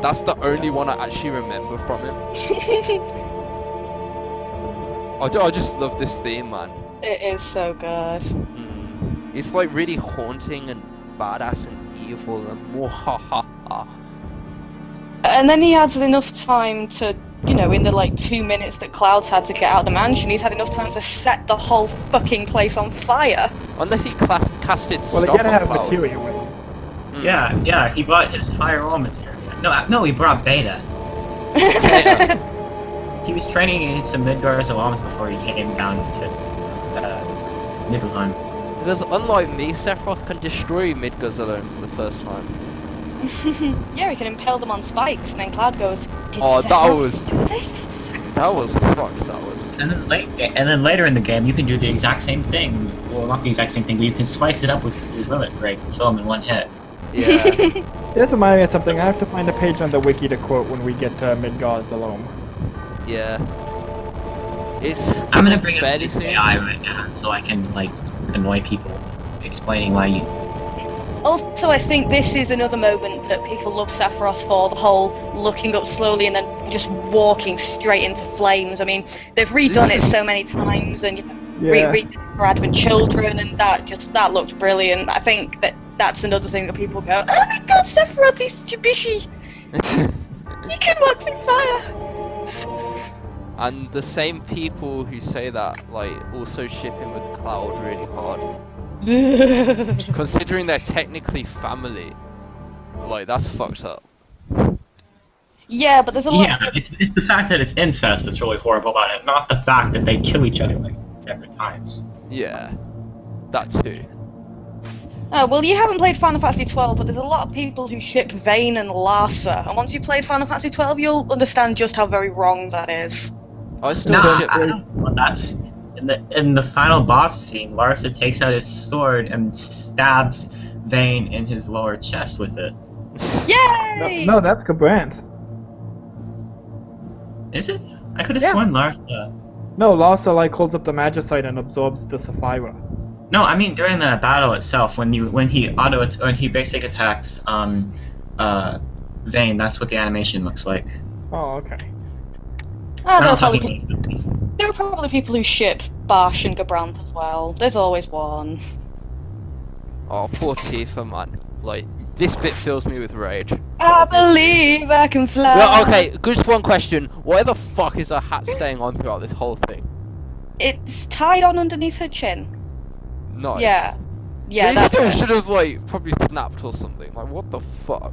that's the only one I actually remember from him. I just love this theme, man. It is so good. It's like really haunting and badass and evil and more ha ha ha. And then he has enough time to, you know, in the like 2 minutes that Cloud's had to get out of the mansion, he's had enough time to set the whole fucking place on fire. Unless he casted Well, they stuff gotta on have Cloud. materia with him. Yeah, he brought his firewall material. No, he brought Beta. He was training in some Midgar's alarms before he came down to Nibelheim. Because unlike me, Sephiroth can destroy Midgar's alarms the first time. Yeah, he can impale them on spikes, and then Cloud goes, "Did Oh, that Sephiroth was- do this?" That was fucked, that was. And then later in the game, you can do the exact same thing. Well, not the exact same thing, but you can slice it up with your bullet break and kill him in one hit. Yeah. This reminds me of something. I have to find a page on the wiki to quote when we get to Midgard's alone. Yeah. It's I'm gonna bring up fairly the soon. AI right now, so I can, like, annoy people explaining why you... Also, I think this is another moment that people love Sephiroth for, the whole looking up slowly and then just walking straight into flames. I mean, they've redone it so many times, and you know, Yeah. redid it for Advent Children, and that looked brilliant. I think that's another thing that people go, "Oh my god, Sephiroth, he's Jibishi! He can walk through fire!" And the same people who say that, like, also ship him with Cloud really hard. Considering they're technically family. Like, that's fucked up. Yeah, but there's a lot Yeah, it's the fact that it's incest that's really horrible about it, not the fact that they kill each other, like, different times. Yeah. That too. Oh, well, you haven't played Final Fantasy XII, but there's a lot of people who ship VII and Larsa, and once you've played Final Fantasy XII, you'll understand just how very wrong that is. I still No, ship I don't. Well, that's in the final boss scene. Larsa takes out his sword and stabs Vayne in his lower chest with it. Yay! No, that's Gabrant. Is it? I could have Yeah. sworn Larsa. No, Larsa like holds up the Magicite and absorbs the Sapphira. No, I mean during the battle itself, when he basic attacks Vayne, that's what the animation looks like. Oh, okay. Ah, there Well, are probably people who ship Bash and Gabranth as well. There's always one. Oh, poor Tifa, man. Like, this bit fills me with rage. I believe I can fly. Well, okay, just one question. Why the fuck is her hat staying on throughout this whole thing? It's tied on underneath her chin. Nice. Yeah. Yeah, Maybe that's it it. should have, like, probably snapped or something. Like, what the fuck?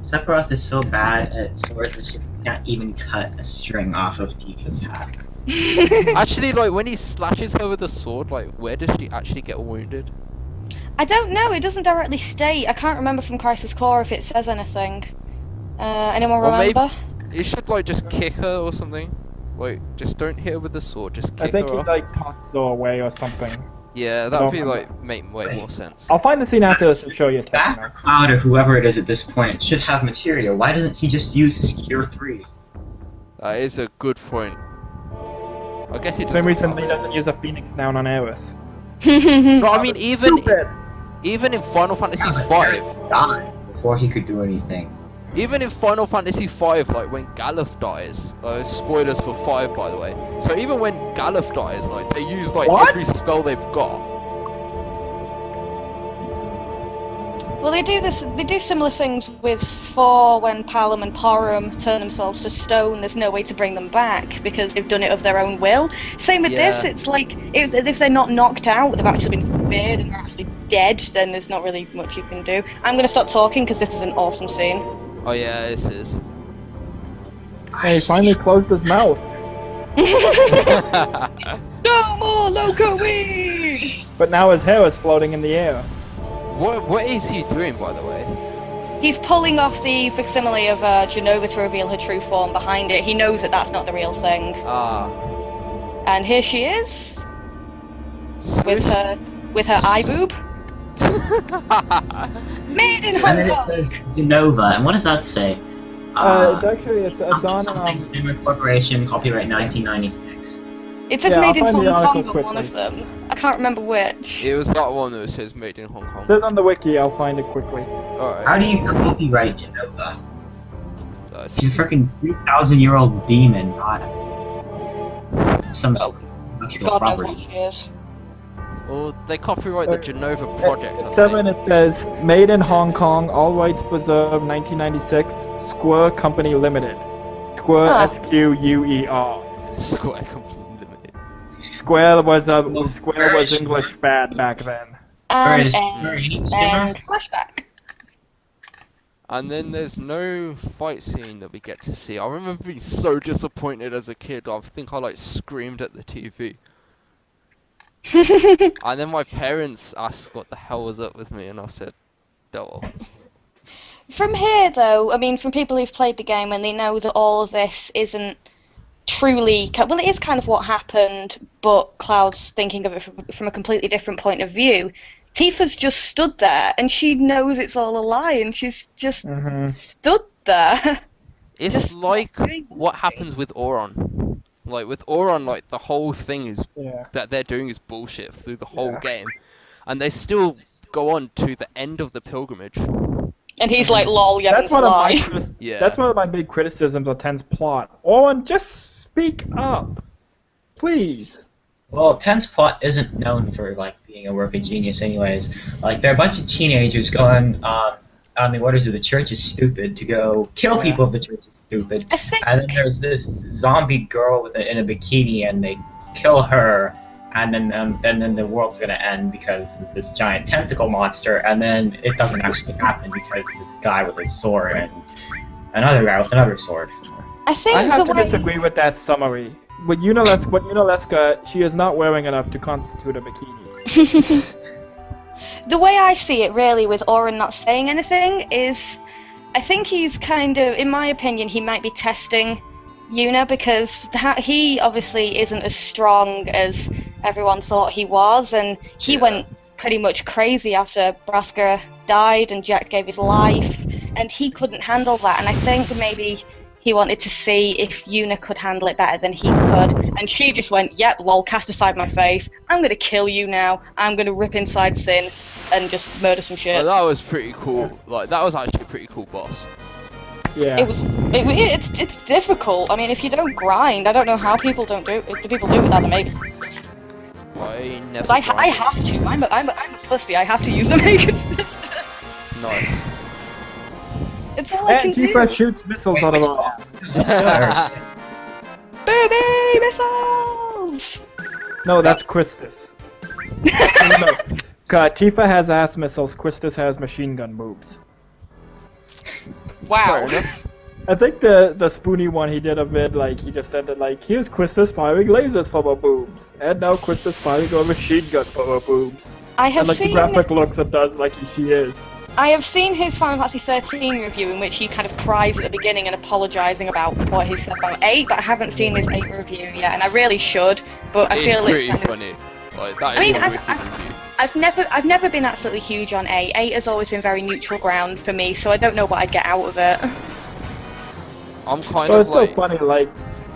Sephiroth is so bad at swordsmanship, he can't even cut a string off of Tifa's hat. Actually, like, when he slashes her with a sword, like, where does she actually get wounded? I don't know, it doesn't directly state. I can't remember from Crisis Core if it says anything. Anyone Or maybe- remember? You should, like, just kick her or something. Like, just don't hit her with the sword, just kick I think her he off. like tossed her away or something. Yeah, that would be, like, make way more sense. I'll find the scene after this and show you. That or Cloud or whoever it is at this point should have materia. Why doesn't he just use his Cure 3? That is a good point. I guess it Same reason have he it. doesn't use a Phoenix down on Aeris. No, I mean, even Stupid. in Final Fantasy Yeah, but V, Aerith died before he could do anything. even in Final Fantasy V, like when Galuf dies, spoilers for 5 by the way. So even when Galuf dies, like they use like What? every spell they've got. Well, they do similar things with 4 when Palom and Porum turn themselves to stone. There's no way to bring them back because they've done it of their own will. Same with this, Yeah. it's like if they're not knocked out, they've actually been speared and they're actually dead, then there's not really much you can do. I'm going to stop talking because this is an awesome scene. Oh yeah, this is. Hey, he finally closed his mouth. No more loco weed! But now his hair is floating in the air. What is he doing, by the way? He's pulling off the facsimile of Genova to reveal her true form behind it. He knows that that's not the real thing. Ah. And here she is, with her eye boob. Made in And Hong then it Kong! says Genova, and what does that say? It's actually it's on Something Corporation, copyright 1996. It says Yeah, made I'll in find the Hong article Kong on one quickly. of them. I can't remember which. It was that one that says made in Hong It Kong. says on the wiki, I'll find it quickly. Alright. How do you copyright Genova? So, She's a freaking 3,000-year-old demon, not some Oh, intellectual God knows what property. she is. well, they copyright the Genova project. I At 7 think. it says, made in Hong Kong, all rights preserved, 1996, Square Company Limited. Square, Huh. S-Q-U-E-R. Square Company Limited. Square was Where is she? English bad back then. And is end, and flashback. And then there's no fight scene that we get to see. I remember being so disappointed as a kid. I think I like screamed at the TV. And then my parents asked what the hell was up with me, and I said, "Devil." From here, though, I mean, from people who've played the game and they know that all of this isn't truly, well, it is kind of what happened, but Cloud's thinking of it from a completely different point of view. Tifa's just stood there, and she knows it's all a lie, and she's just stood there. It's Just like doing what happens with Auron. Like with Auron, like the whole thing is that they're doing is bullshit through the whole game, and they still go on to the end of the pilgrimage. And he's like, lol, yeah, That's it's a lie. Yeah. That's one of my big criticisms of Ten's plot. Owen, just speak up. Please. Well, Ten's plot isn't known for like being a work of genius, anyways. Like there are a bunch of teenagers going on the orders of the church is stupid to go kill people if the church is stupid. I think... And then there's this zombie girl in a bikini, and they kill her, and then the world's gonna end because of this giant tentacle monster, and then it doesn't actually happen because this guy with a sword and another guy with another sword. I think I have to the way... disagree with that summary. With Unileska, she is not wearing enough to constitute a bikini. The way I see it, really, with Auron not saying anything, is I think he's kind of, in my opinion, he might be testing Yuna, because he obviously isn't as strong as everyone thought he was, and he went pretty much crazy after Braska died and Jack gave his life, and he couldn't handle that, and I think maybe he wanted to see if Yuna could handle it better than he could, and she just went, yep, lol, cast aside my faith, I'm gonna kill you now, I'm gonna rip inside Sin and just murder some shit. Well, that was pretty cool. Like that was actually a pretty cool boss. Yeah. It's difficult. I mean, if you don't grind, I don't know how people don't do it. Do people do it without the Mega Fist? I never. Because I have to. I'm a pussy. I have to use the Mega Fist. Nice. It's all I can do. Tifa shoots missiles out of her. Baby missiles! No, that's Christus. No. Tifa has ass missiles, Christus has machine gun boobs. Wow. I think the spoony one he did of it, like, he just ended like, here's Christus firing lasers from her boobs, and now Christus firing a machine gun from her boobs. I have and like seen... the graphic looks it does like she is. I have seen his Final Fantasy 13 review in which he kind of cries at the beginning and apologising about what he said about 8, but I haven't seen his 8 review yet, and I really should, but I feel it's kind funny. Like, that I mean, is a wicked review. I've never been absolutely huge on 8. 8 has always been very neutral ground for me, so I don't know what I'd get out of it. I'm kind Well, of it's like... so funny, like,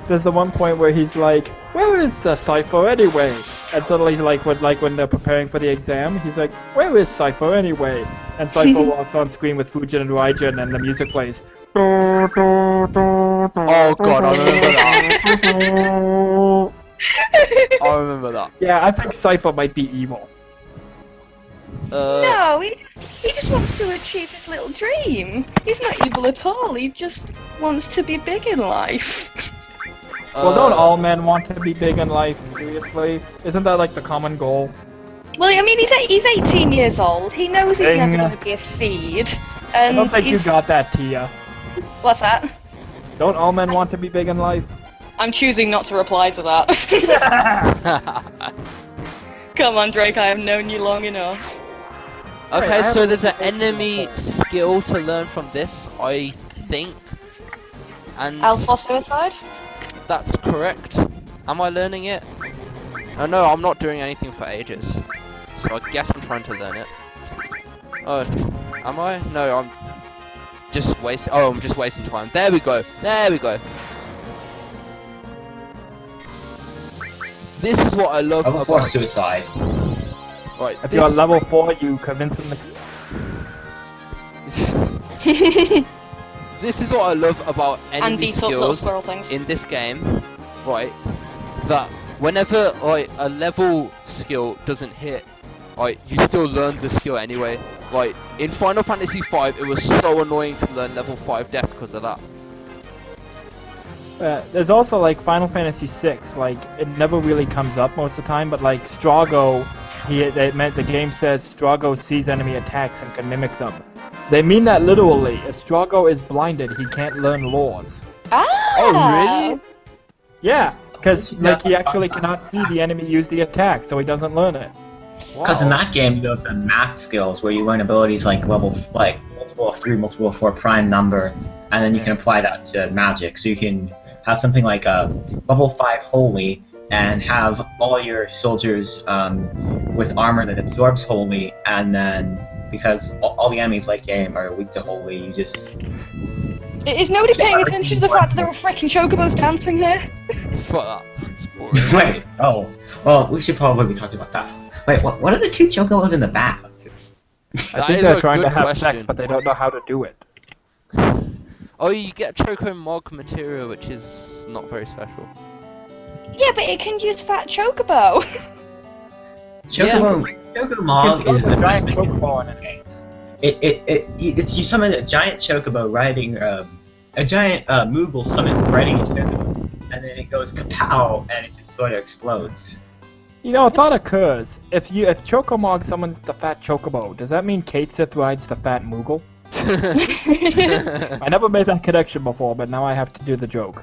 there's the one point where he's like, where is the Cypher anyway? And suddenly, like when they're preparing for the exam, he's like, where is Cypher anyway? And Cypher walks on screen with Fujin and Raijin, and the music plays. Oh god, I remember that. I remember that. Yeah, I think Cypher might be evil. No, he just wants to achieve his little dream. He's not evil at all, he just wants to be big in life. Well, don't all men want to be big in life, seriously? Isn't that like the common goal? Well, I mean, he's 18 years old. He knows he's never going to be a seed. And I don't think you got that, Tia. What's that? Don't all men want to be big in life? I'm choosing not to reply to that. Come on, Drake, I have known you long enough. Okay, so there's an enemy skill to learn from this, I think. And Alpha suicide? that's correct. Am I learning it? Oh no, I'm not doing anything for ages. So I guess I'm trying to learn it. Oh, am I? No, I'm just wasting. Oh, I'm just wasting time. There we go. There we go. This is what I love Level about 4 suicide. Right, If you're at level 4, you convince them to... this is what I love about And enemy beat up little skills squirrel things. in this game, right? That whenever like a level skill doesn't hit, right, you still learn the skill anyway. Like in Final Fantasy V, it was so annoying to learn level 5 death because of that. There's also like Final Fantasy VI, like it never really comes up most of the time, but like Strago, the game says Strago sees enemy attacks and can mimic them. They mean that literally. If Strago is blinded, he can't learn laws. Ah! Oh, really? Yeah, because like he actually cannot see the enemy use the attack, so he doesn't learn it. Because in that game, you have the math skills where you learn abilities like multiple of 3, multiple of 4 prime number, and then you can apply that to magic. So you can have something like a level 5 holy, and have all your soldiers with armor that absorbs holy, and then because all the enemies like game are weak to holy, you just... Is nobody paying attention to the fact that there are freaking chocobos dancing here? Fuck that. It's boring. Wait, oh, well, we should probably be talking about that. Wait, what are the 2 chocobos in the back up to? I think they're trying to have sex, but they don't know how to do it. Oh, you get Choco Mog material, which is not very special. Yeah, but it can use fat chocobo. Choco Mog is the giant best chocobo in an game. It's you summon a giant chocobo riding a giant Moogle summon riding a chocobo, and then it goes kapow, and it just sort of explodes. You know, a thought occurs. If Chocomog summons the fat chocobo, does that mean Kate Sith rides the fat Moogle? I never made that connection before, but now I have to do the joke.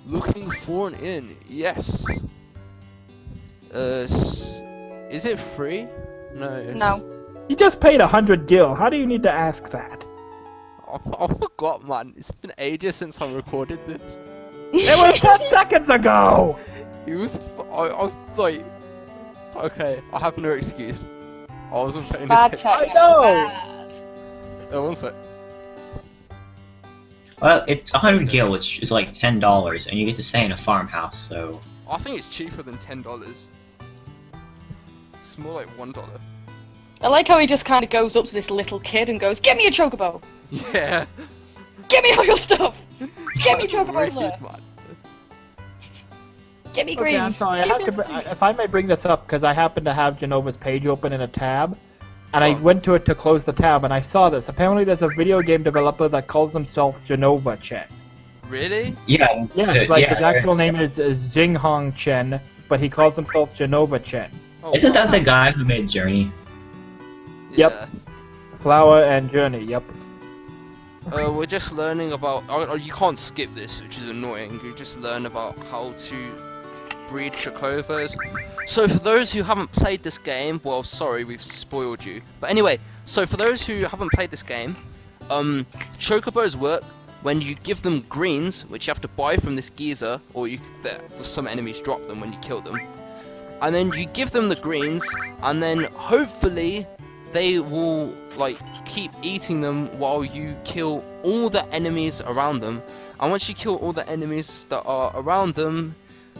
Looking for an inn, yes. Is it free? No. No. You just paid 100 gil. How do you need to ask that? I forgot, man. It's been ages since I recorded this. It was 10 seconds ago! It was. I was like. Okay, I have no excuse. I wasn't paying Bad attention. techno. I know. Bad. Oh, one sec. Well, it's 100 gil, which is like $10, and you get to stay in a farmhouse, so... I think it's cheaper than $10. It's more like $1. I like how he just kind of goes up to this little kid and goes, "Get me a chocobo! Yeah. Get me all your stuff! Get me chocobo! Rude, There. man. Get me Okay, greens! I'm sorry. Give me everything." If I may bring this up, because I happen to have Genova's page open in a tab, and I went to it to close the tab, and I saw this. Apparently, there's a video game developer that calls himself Genova Chen. Really? Yeah, Yeah, his actual name is Xinghong Chen, but he calls himself Genova Chen. Oh, Isn't wow. that the guy who made Journey? Yep. Yeah. Flower and Journey, yep. We're just learning about. Oh, you can't skip this, which is annoying. You just learn about how to breed chocobos. So for those who haven't played this game, well, sorry, we've spoiled you. But anyway, so for those who haven't played this game, chocobos work when you give them greens, which you have to buy from this geezer, or some enemies drop them when you kill them. And then you give them the greens, and then hopefully they will like keep eating them while you kill all the enemies around them. And once you kill all the enemies that are around them,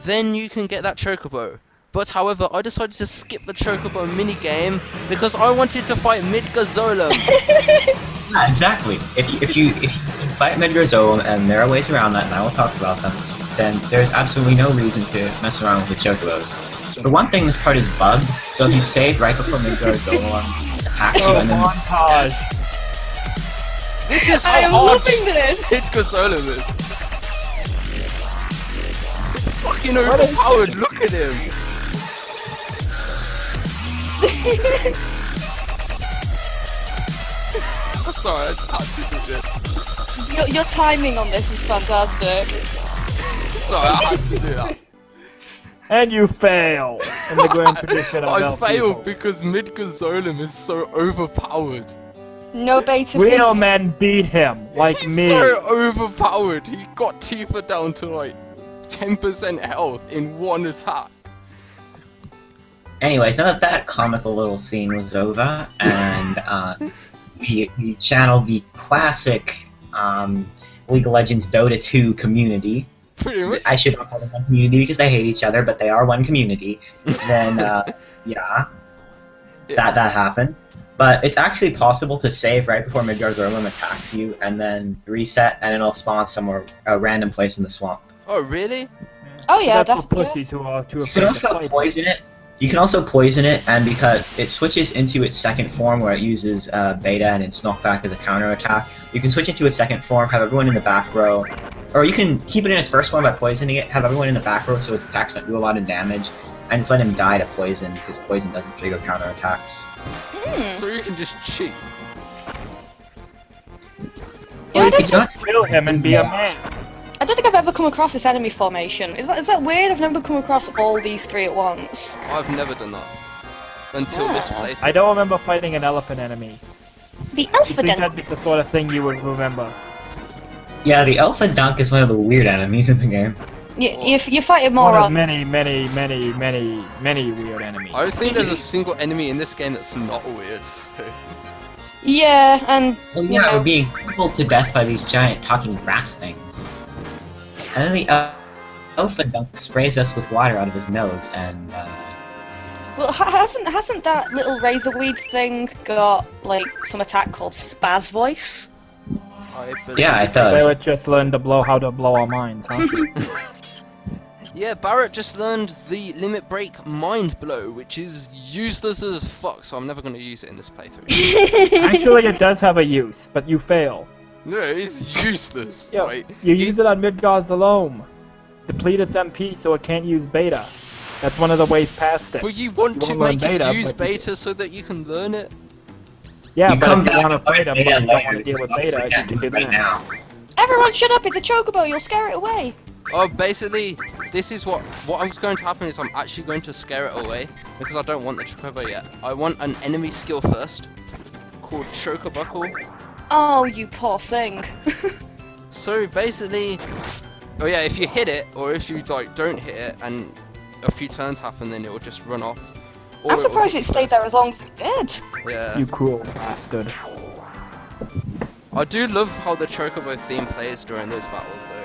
then you can get that chocobo. But however, I decided to skip the chocobo minigame because I wanted to fight Midgazolem. Yeah, exactly. If you fight Midgazolem, and there are ways around that, and I will talk about them, then there's absolutely no reason to mess around with the chocobos. For one thing, this part is bugged, so if you save right before Midgazolem attacks you, and then montage. This is I am how hard loving this! Midgazolem is. It's fucking overpowered, look at him! Sorry, I just had to do this. Your timing on this is fantastic. Sorry, I had to do that. And you fail! In the grand tradition of I Elf failed people. because Midgazolem is so overpowered. No beta Real fin- men beat him, like He's me. so overpowered. He got Tifa down to like 10% health in one attack. anyways, now that comical little scene was over, and we channeled the classic League of Legends Dota 2 community, Pretty much. I should not call them one community because they hate each other, but they are one community. Then yeah, that happened. But it's actually possible to save right before Midgard's Orlum attacks you, and then reset, and it'll spawn somewhere a random place in the swamp. Oh really? Oh yeah, That's for definitely. pussies who are too You afraid can to also fight. poison it. You can also poison it, and because it switches into its second form where it uses beta and its knockback as a counter attack, you can switch into its second form, have everyone in the back row, or you can keep it in its first form by poisoning it, have everyone in the back row so its attacks don't do a lot of damage, and just let him die to poison because poison doesn't trigger counter attacks. Hmm. So you can just cheat. Yeah, I don't It's not Kill him and be a man. I don't think I've ever come across this enemy formation. Is that weird? I've never come across all these three at once. I've never done that until this Ah. playthrough. I don't remember fighting an elephant enemy. The You Alpha think Dent. that'd be the sort of thing you would remember? Yeah, the Alpha Dunk is one of the weird enemies in the game. You fight it more One of on. many weird enemies. I don't think there's a single enemy in this game that's not weird. So. Yeah, and Well, you yeah, know. we're being crippled to death by these giant talking grass things. And then the Alpha Dunk sprays us with water out of his nose, and Well, hasn't that little razorweed thing got like some attack called Spaz Voice? I believe. yeah, I thought. Barrett just learned to blow how to blow our minds, huh? Yeah, Barrett just learned the Limit Break Mind Blow, which is useless as fuck, so I'm never going to use it in this playthrough. Actually, it does have a use, but you fail. No, it's useless. Yeah, Right? you use it on Midgard's Alone. Deplete its MP so it can't use beta. That's one of the ways past it. But you want You to won't learn make beta, it use but- beta so that you can learn it? Yeah, You but come if you back want to and fight them, beta but you don't later, want to deal with obviously beta, can't you do can it do right that. now. Everyone, shut up! It's a chocobo. You'll scare it away. Oh, basically, this is what I'm going to happen is I'm actually going to scare it away, because I don't want the Chocobo yet. I want an enemy skill first, called Chocobuckle. Oh, you poor thing. So basically, oh yeah, if you hit it, or if you like don't hit it, and a few turns happen, then it will just run off. Or I'm surprised it stayed there as long as it did. Yeah. You cruel bastard. I do love how the Chocobo theme plays during those battles, though.